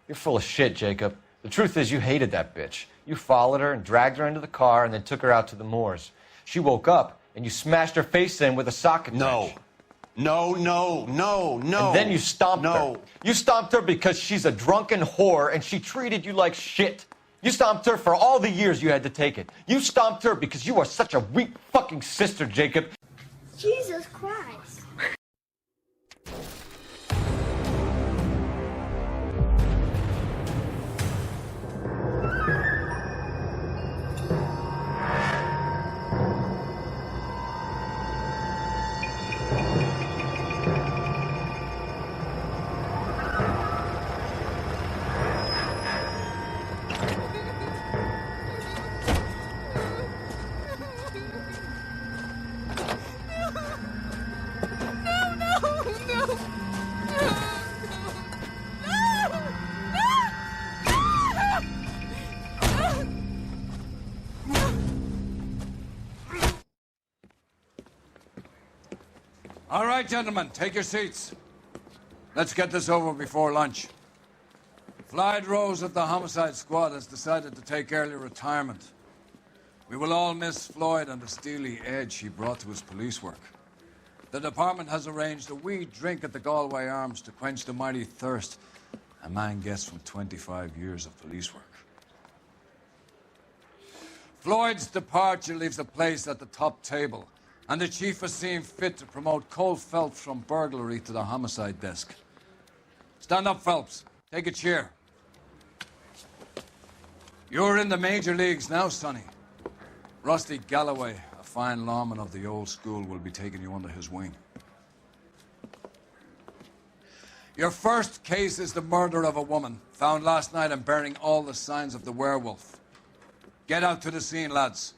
You're full of shit, Jacob. The truth is you hated that bitch. You followed her and dragged her into the car and then took her out to the moors. She woke up and you smashed her face in with a socket wrench. No. And then you stomped her. You stomped her because she's a drunken whore and she treated you like shit. You stomped her for all the years you had to take it. You stomped her because you are such a weak fucking sister, Jacob. Jesus Christ. All right, gentlemen, take your seats. Let's get this over before lunch. Floyd Rose of the Homicide Squad has decided to take early retirement. We will all miss Floyd and the steely edge he brought to his police work. The department has arranged a wee drink at the Galway Arms to quench the mighty thirst a man gets from 25 years of police work. Floyd's departure leaves the place at the top table, and the chief has seen fit to promote Cole Phelps from burglary to the homicide desk. Stand up, Phelps. Take a chair. You're in the major leagues now, Sonny. Rusty Galloway, a fine lawman of the old school, will be taking you under his wing. Your first case is the murder of a woman, found last night and bearing all the signs of the werewolf. Get out to the scene, lads.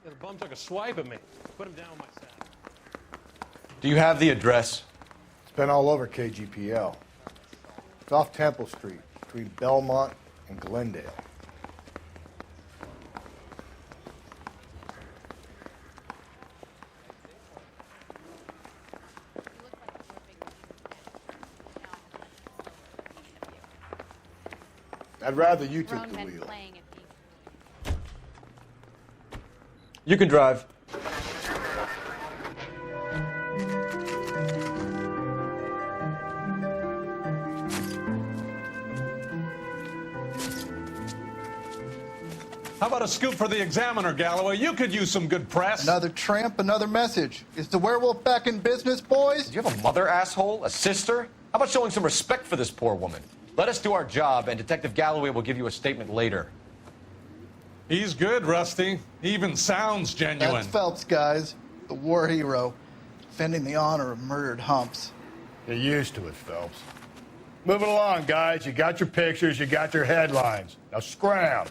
The bum took a swipe at me. Put him down with my sack. Do you have the address? It's been all over KGPL. It's off Temple Street, between Belmont and Glendale. I'd rather you took the wheel. You can drive. How about a scoop for the Examiner, Galloway? You could use some good press. Another tramp, another message. Is the werewolf back in business, boys? Do you have a mother, asshole? A sister? How about showing some respect for this poor woman? Let us do our job, and Detective Galloway will give you a statement later. He's good, Rusty. He even sounds genuine. That's Phelps, guys. The war hero. Defending the honor of murdered humps. You're used to it, Phelps. Move it along, guys. You got your pictures, you got your headlines. Now scram.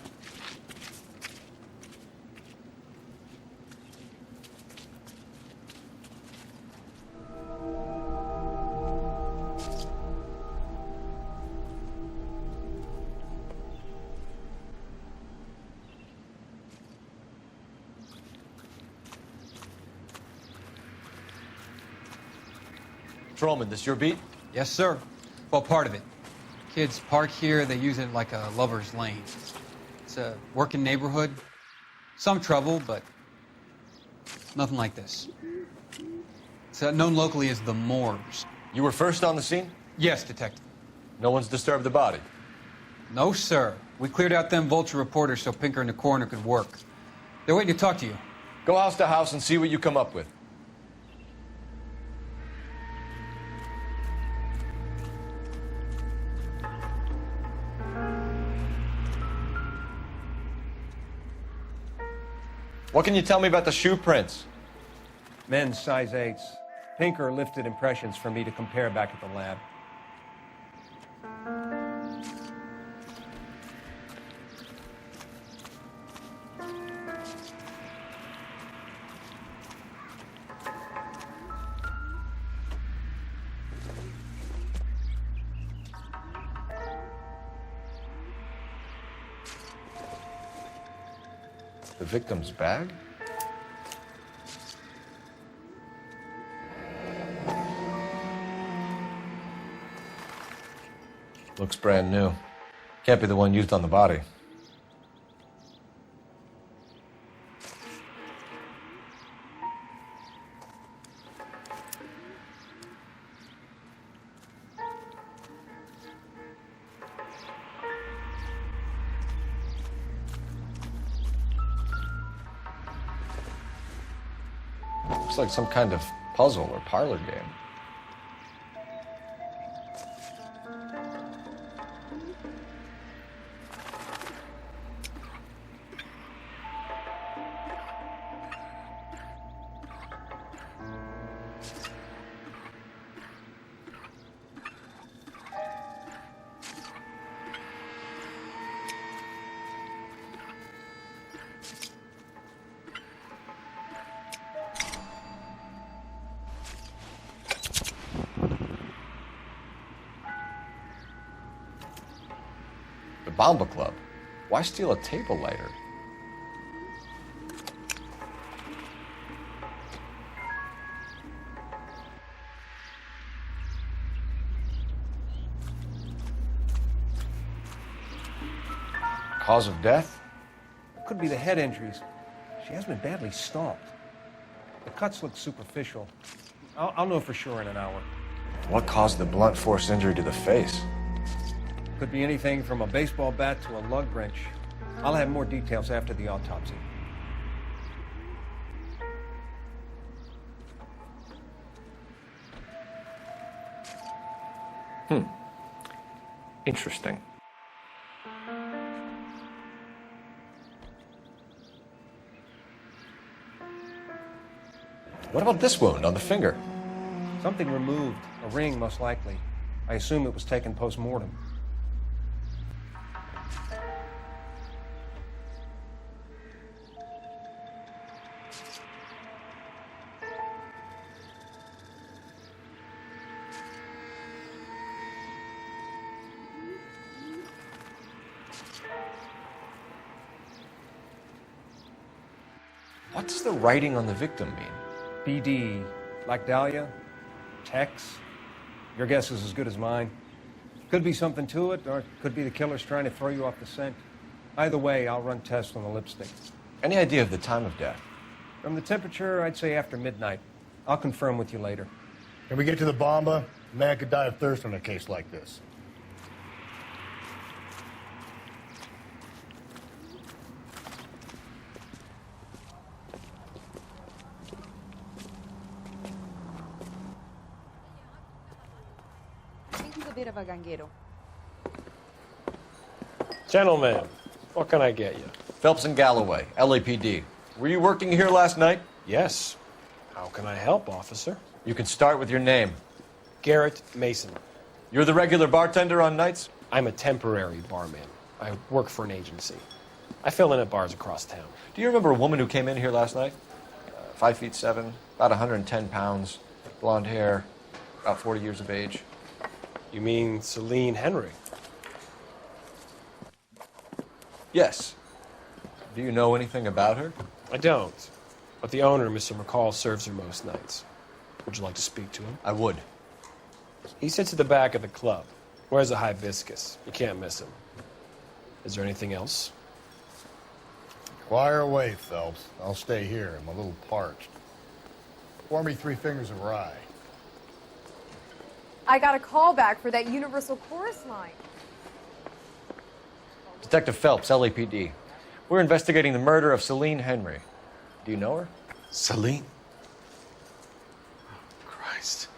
Patrolman, this your beat? Yes, sir. Well, part of it. Kids park here, they use it like a lover's lane. It's a working neighborhood. Some trouble, but nothing like this. It's known locally as the Moors. You were first on the scene? Yes, Detective. No one's disturbed the body? No, sir. We cleared out them vulture reporters so Pinker and the coroner could work. They're waiting to talk to you. Go house to house and see what you come up with. What can you tell me about the shoe prints? Men's size 8s. Pinker lifted impressions for me to compare back at the lab. The victim's bag? Looks brand new. Can't be the one used on the body. Looks like some kind of puzzle or parlor game. Bomba Club. Why steal a table lighter? Cause of death? Could be the head injuries. She has been badly stomped. The cuts look superficial. I'll know for sure in an hour. What caused the blunt force injury to the face? Could be anything from a baseball bat to a lug wrench. I'll have more details after the autopsy. Interesting. What about this wound on the finger? Something removed. A ring, most likely. I assume it was taken post-mortem. What does the writing on the victim mean? BD, like Dahlia, Tex. Your guess is as good as mine. Could be something to it, or it could be the killer's trying to throw you off the scent. Either way, I'll run tests on the lipstick. Any idea of the time of death? From the temperature, I'd say after midnight. I'll confirm with you later. Can we get to the bomba? A man could die of thirst on a case like this. Gentlemen, what can I get you? Phelps and Galloway, LAPD. Were you working here last night? Yes. How can I help, officer? You can start with your name. Garrett Mason. You're the regular bartender on nights? I'm a temporary barman. I work for an agency. I fill in at bars across town. Do you remember a woman who came in here last night? 5'7", about 110 pounds, blonde hair, about 40 years of age. You mean Celine Henry? Yes. Do you know anything about her? I don't. But the owner, Mr. McCall, serves her most nights. Would you like to speak to him? I would. He sits at the back of the club. Wears a hibiscus. You can't miss him. Is there anything else? Fire away, Phelps. I'll stay here. I'm a little parched. Pour me 3 fingers of rye. I got a call back for that Universal Chorus line. Detective Phelps, LAPD. We're investigating the murder of Celine Henry. Do you know her? Celine? Oh, Christ.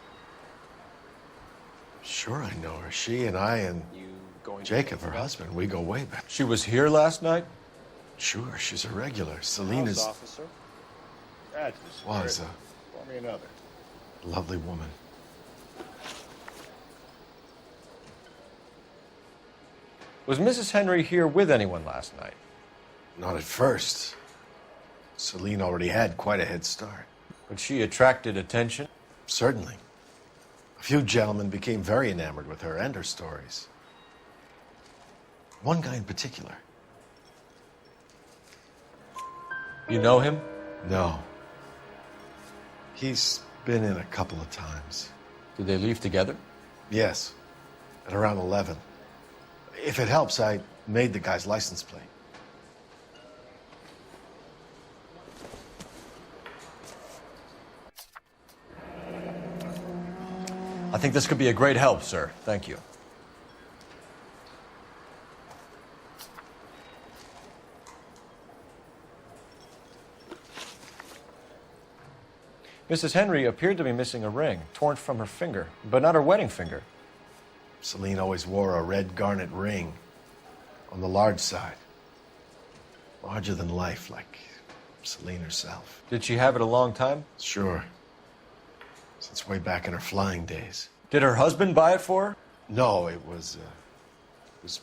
Sure I know her. She and I and Jacob, her husband, we go way back. She was here last night? Sure, she's a regular. Celine is... officer? Was Pour me another. a lovely woman. Was Mrs. Henry here with anyone last night? Not at first. Celine already had quite a head start. But she attracted attention? Certainly. A few gentlemen became very enamored with her and her stories. One guy in particular. You know him? No. He's been in a couple of times. Did they leave together? Yes. At around 11. If it helps, I made the guy's license plate. I think this could be a great help, sir. Thank you. Mrs. Henry appeared to be missing a ring, torn from her finger, but not her wedding finger. Celine always wore a red garnet ring on the large side. Larger than life, like Celine herself. Did she have it a long time? Sure. Since way back in her flying days. Did her husband buy it for her? No, it was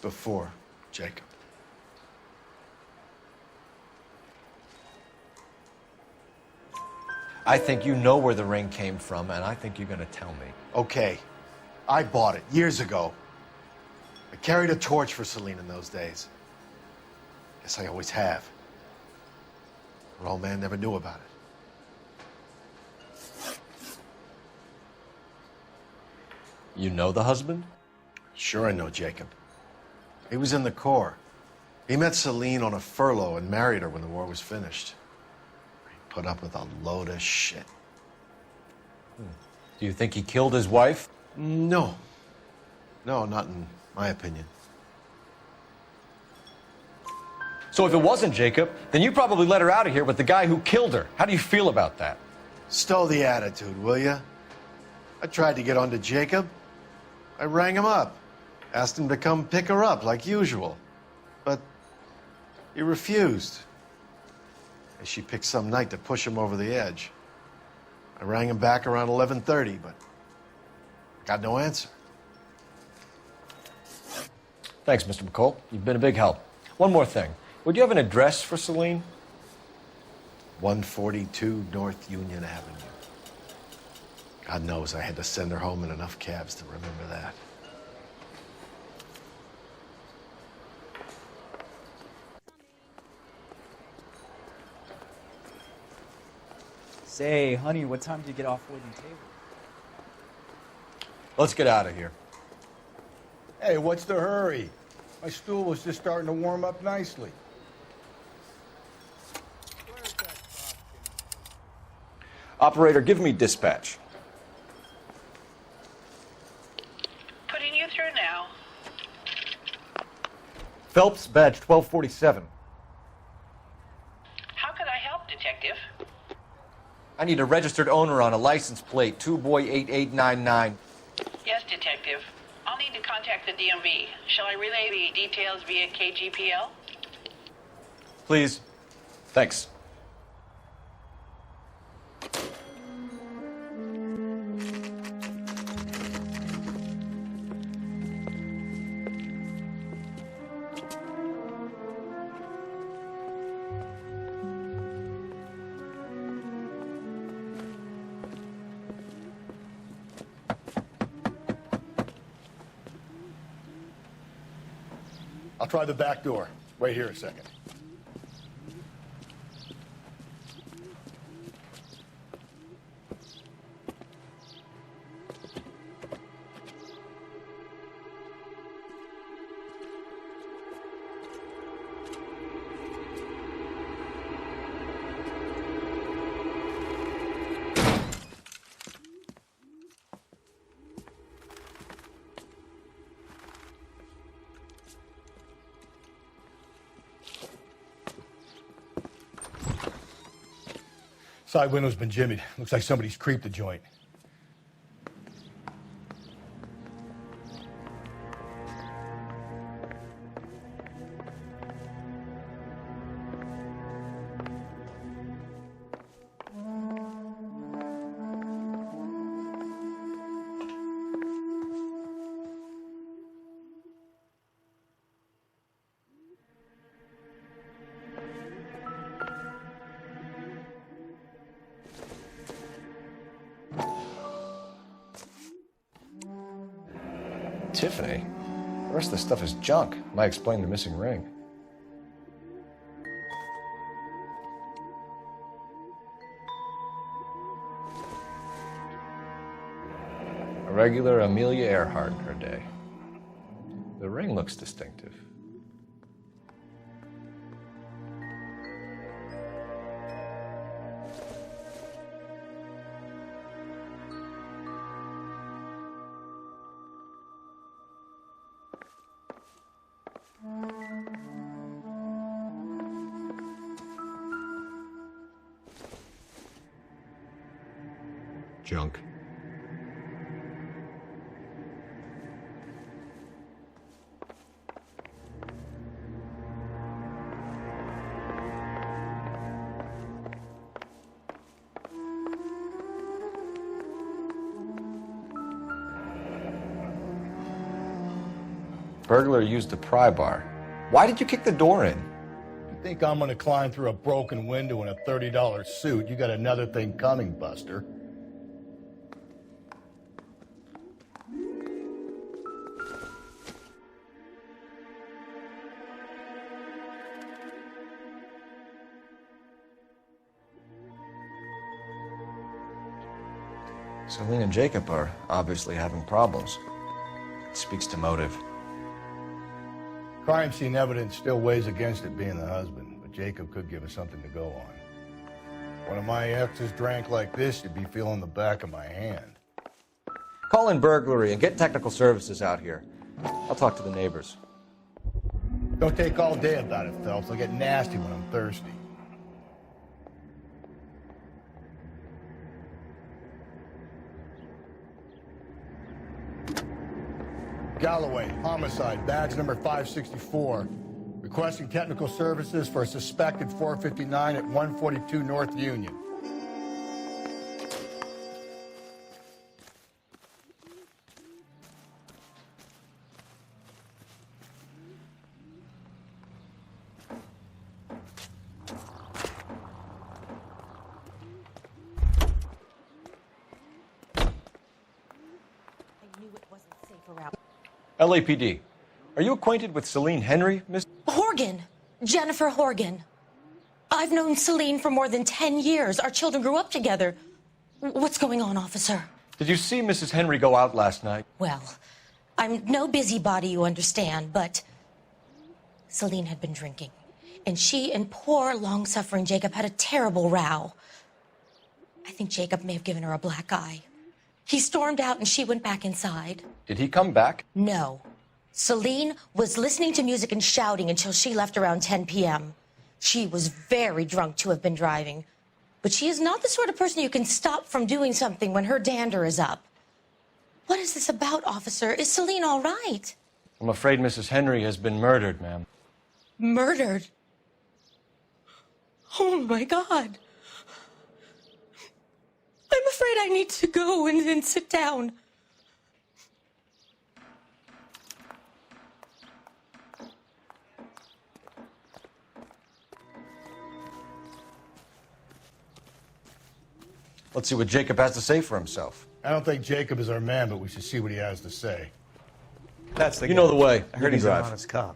before Jacob. I think you know where the ring came from, and I think you're going to tell me. Okay, I bought it years ago. I carried a torch for Celine in those days. Guess I always have. Her old man never knew about it. You know the husband? Sure I know Jacob. He was in the Corps. He met Celine on a furlough and married her when the war was finished. He put up with a load of shit. Do you think he killed his wife? No. No, not in my opinion. So if it wasn't Jacob, then you probably let her out of here with the guy who killed her. How do you feel about that? Stow the attitude, will ya? I tried to get onto Jacob. I rang him up. Asked him to come pick her up, like usual. But he refused. And she picked some night to push him over the edge. I rang him back around 11:30, but got no answer. Thanks, Mr. McCall. You've been a big help. One more thing. Would you have an address for Celine? 142 North Union Avenue. God knows I had to send her home in enough cabs to remember that. Say, honey, what time do you get off wooden table? Let's get out of here. Hey, what's the hurry? My stool was just starting to warm up nicely. Operator, give me dispatch. Putting you through now. Phelps, badge 1247. How could I help, Detective? I need a registered owner on a license plate, 2boy8899. Yes, Detective. I'll need to contact the DMV. Shall I relay the details via KGPL? Please. Thanks. I'll try the back door. Wait here a second. Side window's been jimmied. Looks like somebody's creeped the joint. Tiffany? The rest of the stuff is junk. Might explain the missing ring. A regular Amelia Earhart in her day. The The ring looks distinctive. Junk. Burglar used a pry bar. Why did you kick the door in? You think I'm gonna climb through a broken window in a $30 suit? You got another thing coming, Buster. Celine and Jacob are obviously having problems. It speaks to motive. Crime scene evidence still weighs against it being the husband, but Jacob could give us something to go on. One of my exes drank like this, you'd be feeling the back of my hand. Call in burglary and get technical services out here. I'll talk to the neighbors. Don't take all day about it, Phelps. I'll get nasty when I'm thirsty. Galloway, homicide, badge number 564. Requesting technical services for a suspected 459 at 142 North Union. LAPD. Are you acquainted with Celine Henry, Miss? Horgan. Jennifer Horgan. I've known Celine for more than 10 years. Our children grew up together. What's going on, officer? Did you see Mrs. Henry go out last night? Well, I'm no busybody, you understand, but Celine had been drinking. And she and poor, long-suffering Jacob had a terrible row. I think Jacob may have given her a black eye. He stormed out and she went back inside. Did he come back? No. Celine was listening to music and shouting until she left around 10 p.m. She was very drunk to have been driving. But she is not the sort of person you can stop from doing something when her dander is up. What is this about, officer? Is Celine all right? I'm afraid Mrs. Henry has been murdered, ma'am. Murdered? Oh, my God. I'm afraid I need to go and sit down. Let's see what Jacob has to say for himself. I don't think Jacob is our man, but we should see what he has to say. That's the You know the way. I heard he's drive. an honest cop.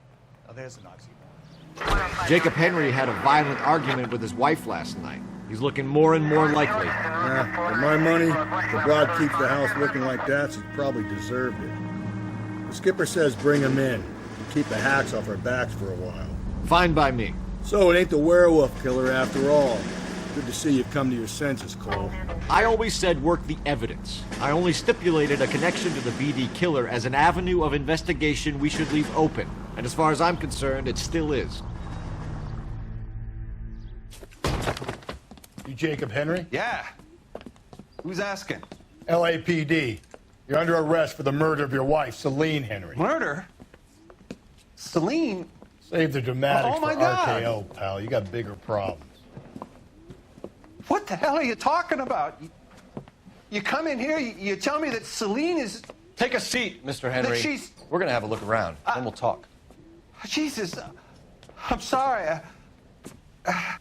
Oh, there's an oxymoron. Jacob Henry had a violent argument with his wife last night. He's looking more and more likely. For my money, if the broad keeps the house looking like that, she probably deserved it. The skipper says bring him in. Keep the hacks off our backs for a while. Fine by me. So it ain't the werewolf killer after all. Good to see you've come to your senses, Cole. I always said work the evidence. I only stipulated a connection to the BD killer as an avenue of investigation we should leave open. And as far as I'm concerned, it still is. You Jacob Henry? Yeah. Who's asking? LAPD. You're under arrest for the murder of your wife, Celine Henry. Murder? Celine? Save the dramatics Oh, my for God. RKO, pal. You got bigger problems. What the hell are you talking about? You come in here, you tell me that Celine is... Take a seat, Mr. Henry. That she's... We're going to have a look around, then we'll talk. Jesus, I'm sorry. I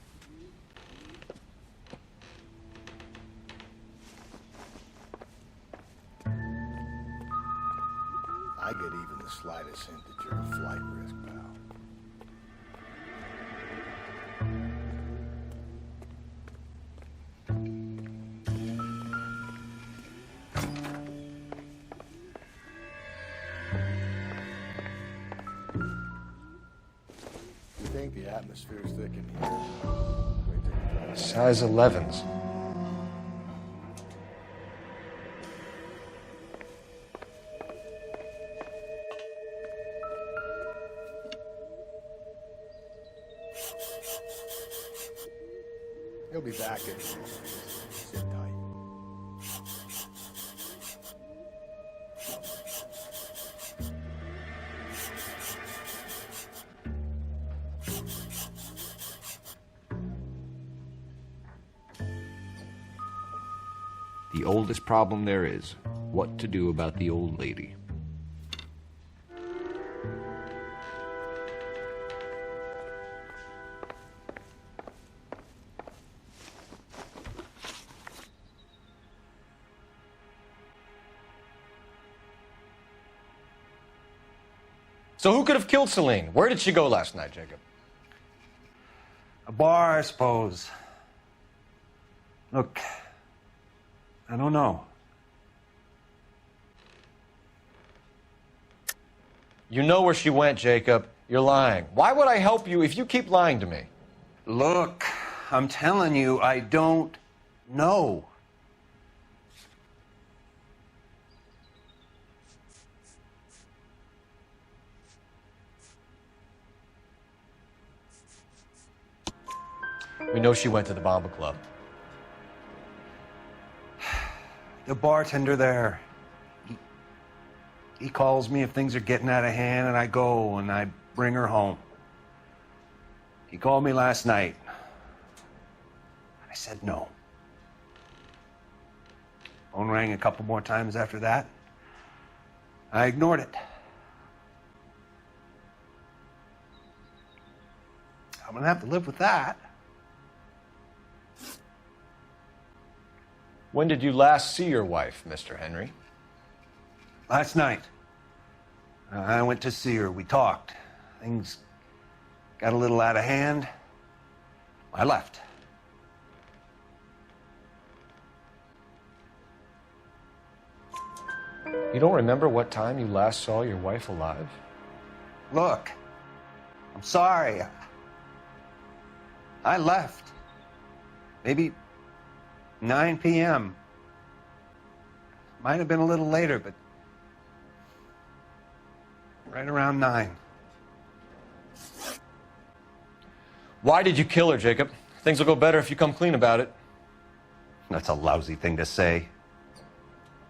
get even the slightest hint that you're a flight risk, pal. atmosphere's thick in here. Size 11s. He'll be back in. Sit tight. The oldest problem there is, what to do about the old lady. So who could have killed Celine? Where did she go last night, Jacob? A bar, I suppose. Look, I don't know. You know where she went, Jacob. You're lying. Why would I help you if you keep lying to me? Look, I'm telling you, I don't know. We know she went to the Bomba Club. The bartender there, he calls me if things are getting out of hand, and I go and I bring her home. He called me last night. I said no. Phone rang a couple more times after that. I ignored it. I'm gonna have to live with that. When did you last see your wife, Mr. Henry? Last night. I went to see her. We talked. Things got a little out of hand. I left. You don't remember what time you last saw your wife alive? Look, I'm sorry. I left. Maybe 9 p.m. Might have been a little later, but right around 9. Why did you kill her, Jacob? Things will go better if you come clean about it. That's a lousy thing to say.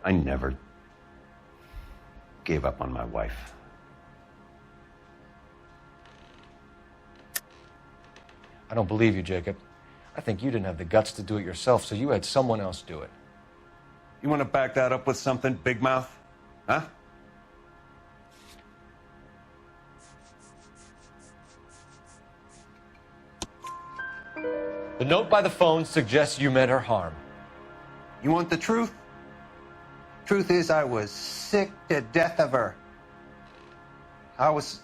I never gave up on my wife. I don't believe you, Jacob. I think you didn't have the guts to do it yourself, so you had someone else do it. You want to back that up with something, big mouth? Huh? The note by the phone suggests you meant her harm. You want the truth? Truth is, I was sick to death of her. I was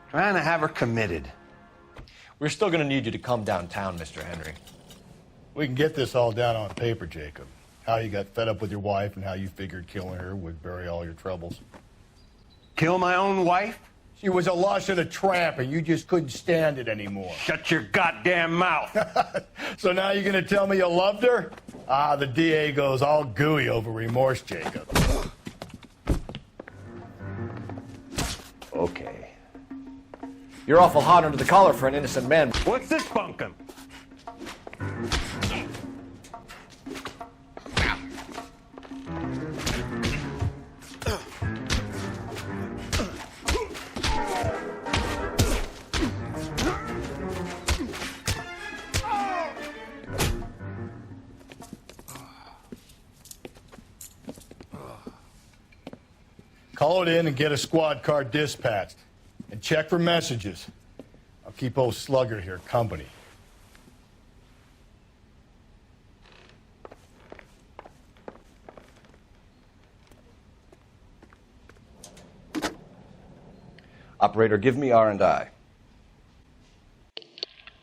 trying to have her committed. We're still going to need you to come downtown, Mr. Henry. We can get this all down on paper, Jacob. How you got fed up with your wife and how you figured killing her would bury all your troubles. Kill my own wife? She was a lush and a tramp, and you just couldn't stand it anymore. Shut your goddamn mouth. So now you're going to tell me you loved her? Ah, the DA goes all gooey over remorse, Jacob. Okay. You're awful hot under the collar for an innocent man. What's this bunkum? Call it in and get a squad car dispatched. And check for messages. I'll keep old Slugger here company. Operator, give me R&I.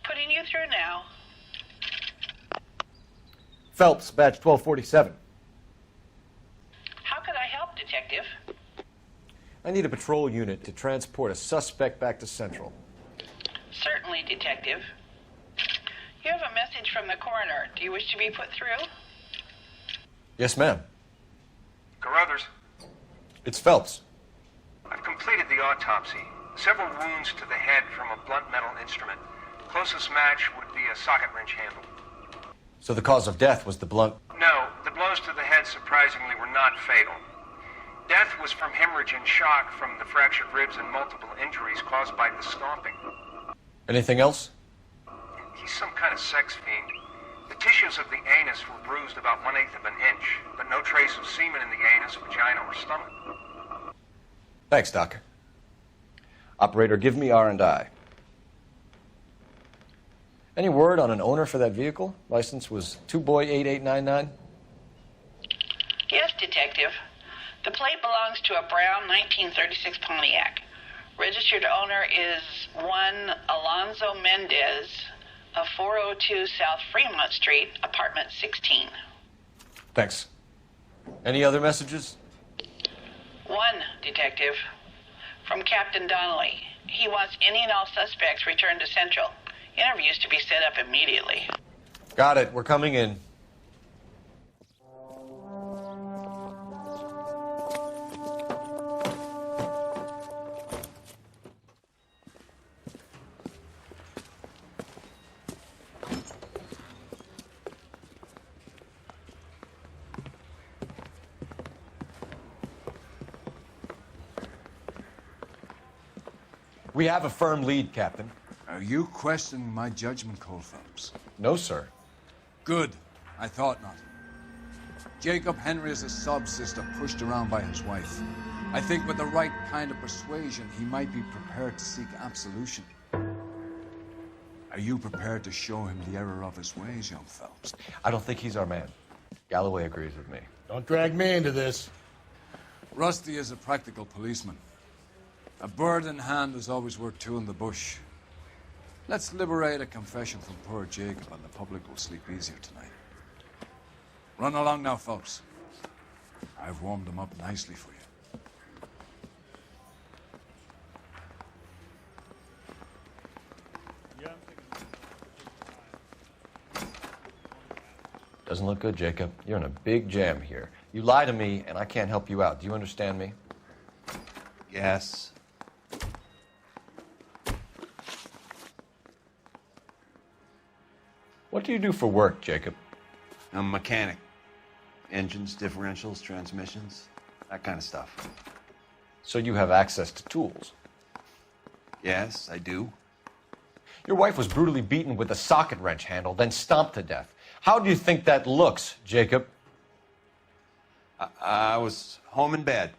Putting you through now. Phelps, badge 1247. How could I help, Detective? I need a patrol unit to transport a suspect back to Central. Certainly. Certainly, Detective. You have a message from the coroner. Do you wish to be put through? Yes, ma'am. Carruthers, It's Phelps. I've completed the autopsy. Several wounds to the head from a blunt metal instrument. Closest match would be a socket wrench handle. So the cause of death was the blunt... No, the blows to the head surprisingly were not fatal. Death was from hemorrhage and shock from the fractured ribs and multiple injuries caused by the stomping. Anything else? He's some kind of sex fiend. The tissues of the anus were bruised about 1/8 of an inch, but no trace of semen in the anus, vagina, or stomach. Thanks, Doc. Operator, give me R&I. Any word on an owner for that vehicle? License was 2boy8899. Yes, Detective. The plate belongs to a brown 1936 Pontiac. Registered owner is one Alonzo Mendez of 402 South Fremont Street, apartment 16. Thanks. Any other messages? One, Detective. From Captain Donnelly. He wants any and all suspects returned to Central. Interviews to be set up immediately. Got it. We're coming in. We have a firm lead, Captain. Are you questioning my judgment call, Phelps? No, sir. Good. I thought not. Jacob Henry is a sub-sister pushed around by his wife. I think with the right kind of persuasion, he might be prepared to seek absolution. Are you prepared to show him the error of his ways, young Phelps? I don't think he's our man. Galloway agrees with me. Don't drag me into this. Rusty is a practical policeman. A bird in hand is always worth two in the bush. Let's liberate a confession from poor Jacob, and the public will sleep easier tonight. Run along now, Phelps. I've warmed them up nicely for you. Doesn't look good, Jacob. You're in a big jam here. You lie to me, and I can't help you out. Do you understand me? Yes. What do you do for work, Jacob? I'm a mechanic. Engines, differentials, transmissions, that kind of stuff. So you have access to tools? Yes, I do. Your wife was brutally beaten with a socket wrench handle, then stomped to death. How do you think that looks, Jacob? I was home in bed.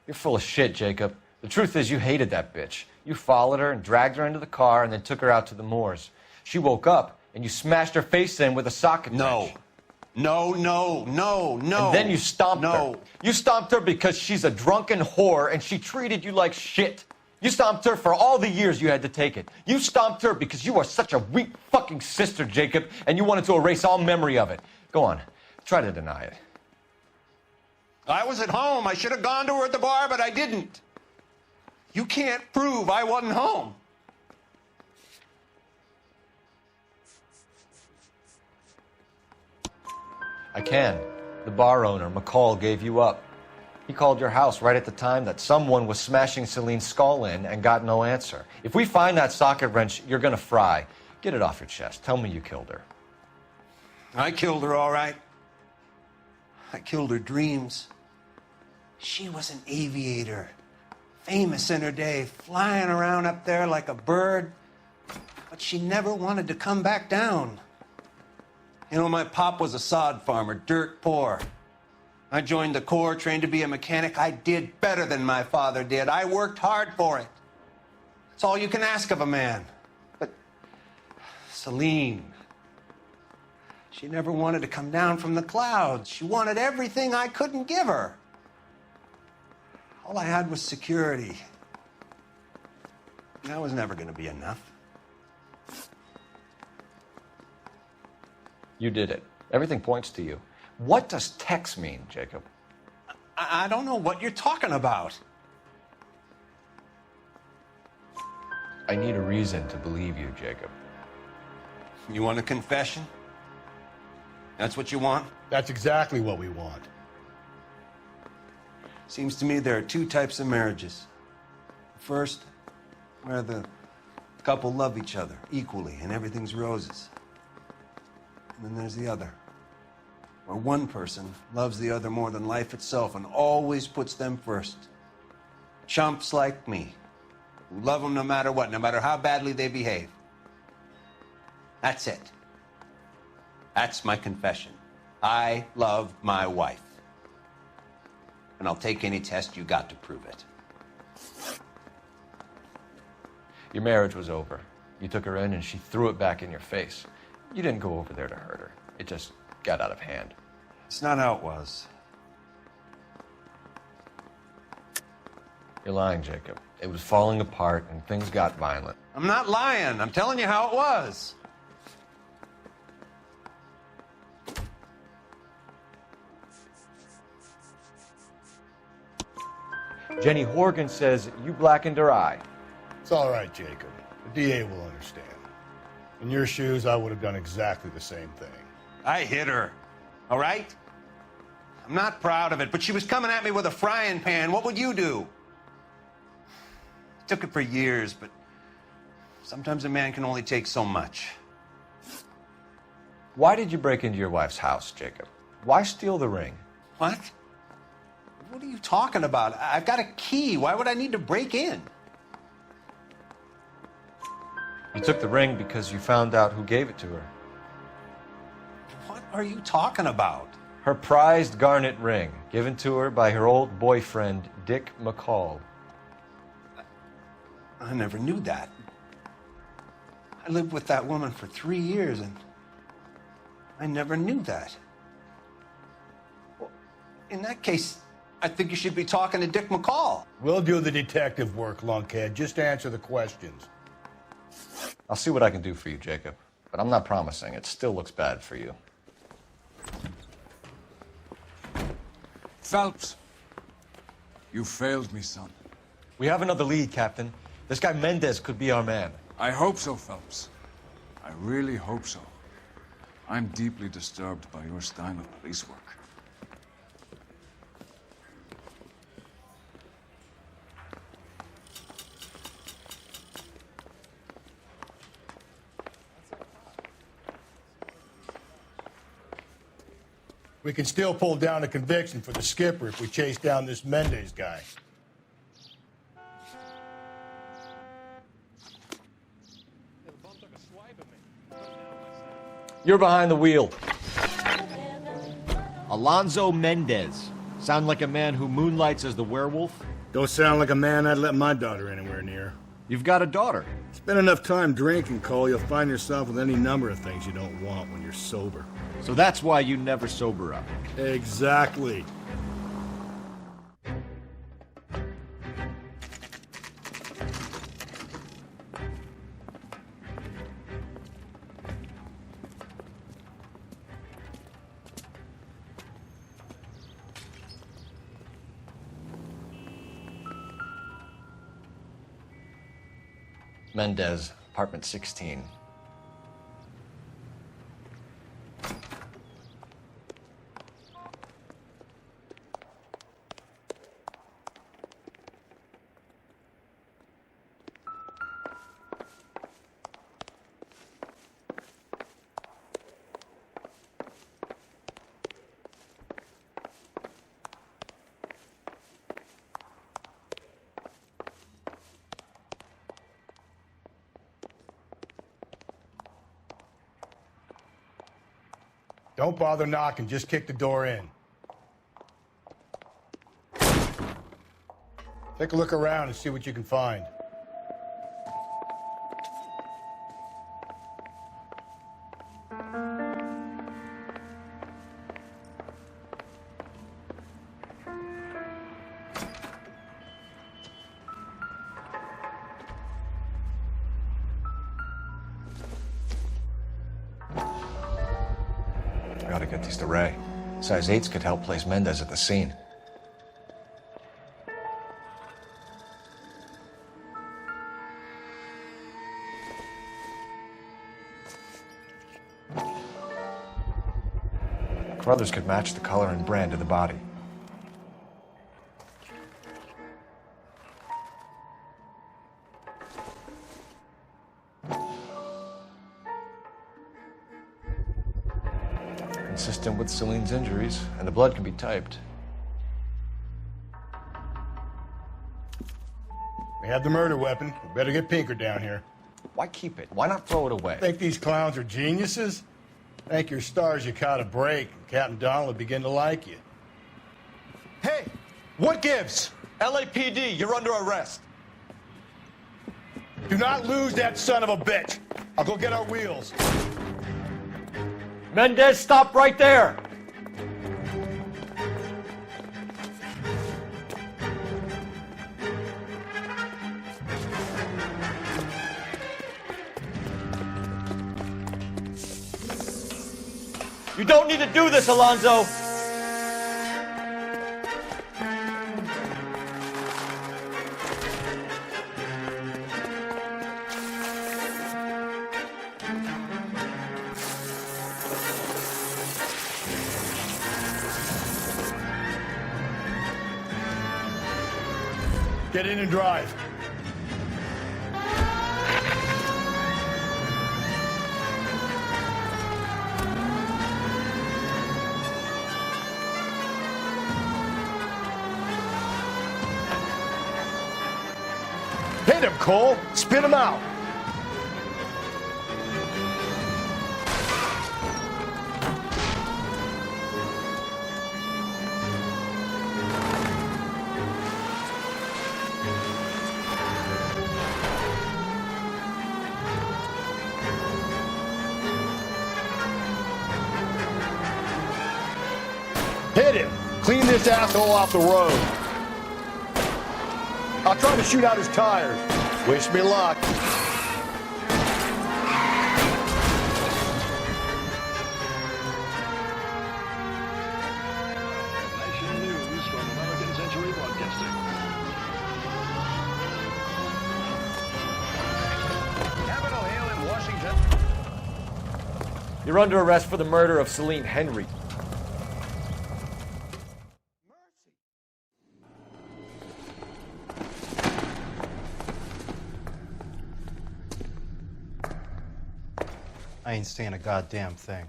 You're full of shit, Jacob. The truth is you hated that bitch. You followed her and dragged her into the car and then took her out to the moors. She woke up and you smashed her face in with a socket wrench. No. And then you stomped her. You stomped her because she's a drunken whore and she treated you like shit. You stomped her for all the years you had to take it. You stomped her because you are such a weak fucking sister, Jacob, and you wanted to erase all memory of it. Go on. Try to deny it. I was at home. I should have gone to her at the bar, but I didn't. You can't prove I wasn't home. I can. The bar owner, McCall, gave you up. He called your house right at the time that someone was smashing Celine's skull in and got no answer. If we find that socket wrench, you're gonna fry. Get it off your chest. Tell me you killed her. I killed her, all right. I killed her dreams. She was an aviator, famous in her day, flying around up there like a bird, but she never wanted to come back down. You know, my pop was a sod farmer, dirt poor. I joined the Corps, trained to be a mechanic. I did better than my father did. I worked hard for it. That's all you can ask of a man. But Celine, she never wanted to come down from the clouds. She wanted everything I couldn't give her. All I had was security. And that was never going to be enough. You did it. Everything points to you. What does Tex mean, Jacob? I don't know what you're talking about. I need a reason to believe you, Jacob. You want a confession? That's what you want? That's exactly what we want. Seems to me there are two types of marriages. First, where the couple love each other equally and everything's roses. And then there's the other, where one person loves the other more than life itself and always puts them first. Chumps like me, who love them no matter what, no matter how badly they behave. That's it. That's my confession. I love my wife. And I'll take any test you got to prove it. Your marriage was over. You took her in and she threw it back in your face. You didn't go over there to hurt her. It just got out of hand. It's not how it was. You're lying, Jacob. It was falling apart and things got violent. I'm not lying. I'm telling you how it was. Jenny Horgan says you blackened her eye. It's all right, Jacob. The DA will understand. In your shoes, I would have done exactly the same thing. I hit her, all right? I'm not proud of it, but she was coming at me with a frying pan. What would you do? It took it for years, but sometimes a man can only take so much. Why did you break into your wife's house, Jacob? Why steal the ring? What? What are you talking about? I've got a key. Why would I need to break in? You took the ring because you found out who gave it to her. What are you talking about? Her prized garnet ring, given to her by her old boyfriend, Dick McCall. I never knew that. I lived with that woman for 3 years, and I never knew that. Well, in that case, I think you should be talking to Dick McCall. We'll do the detective work, lunkhead. Just answer the questions. I'll see what I can do for you, Jacob. But I'm not promising. It still looks bad for you. Phelps, you failed me, son. We have another lead, Captain. This guy Mendez could be our man. I hope so, Phelps. I really hope so. I'm deeply disturbed by your style of police work. We can still pull down a conviction for the skipper if we chase down this Mendez guy. You're behind the wheel. Alonzo Mendez. Sound like a man who moonlights as the werewolf? Don't sound like a man I'd let my daughter anywhere near. You've got a daughter. Spend enough time drinking, Cole, you'll find yourself with any number of things you don't want when you're sober. So that's why you never sober up. Exactly. Mendez, apartment 16. Don't bother knocking, just kick the door in. Take a look around and see what you can find. Gotta get these to Ray. Size 8s could help place Mendez at the scene. Brothers could match the color and brand of the body. Consistent with Celine's injuries, and the blood can be typed. We have the murder weapon. We better get Pinker down here. Why keep it? Why not throw it away? Think these clowns are geniuses? Thank your stars you caught a break, and Captain Donald will begin to like you. Hey, what gives? LAPD, you're under arrest. Do not lose that son of a bitch. I'll go get our wheels. Mendez, stop right there! You don't need to do this, Alonzo! Get in and drive. Hit him, Cole. Spin him out. Hit him. Clean this asshole off the road. I'll try to shoot out his tires. Wish me luck. National news from American Century Broadcasting. Capitol Hill in Washington. You're under arrest for the murder of Celine Henry. I ain't saying a goddamn thing.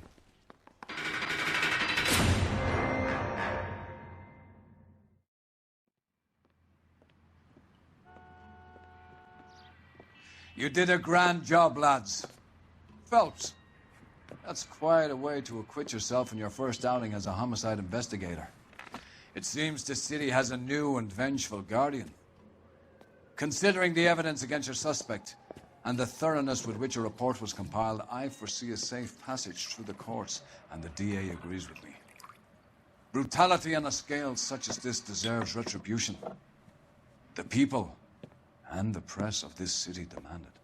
You did a grand job, lads. Phelps, that's quite a way to acquit yourself in your first outing as a homicide investigator. It seems the city has a new and vengeful guardian. Considering the evidence against your suspect, and the thoroughness with which a report was compiled, I foresee a safe passage through the courts, and the DA agrees with me. Brutality on a scale such as this deserves retribution. The people and the press of this city demand it.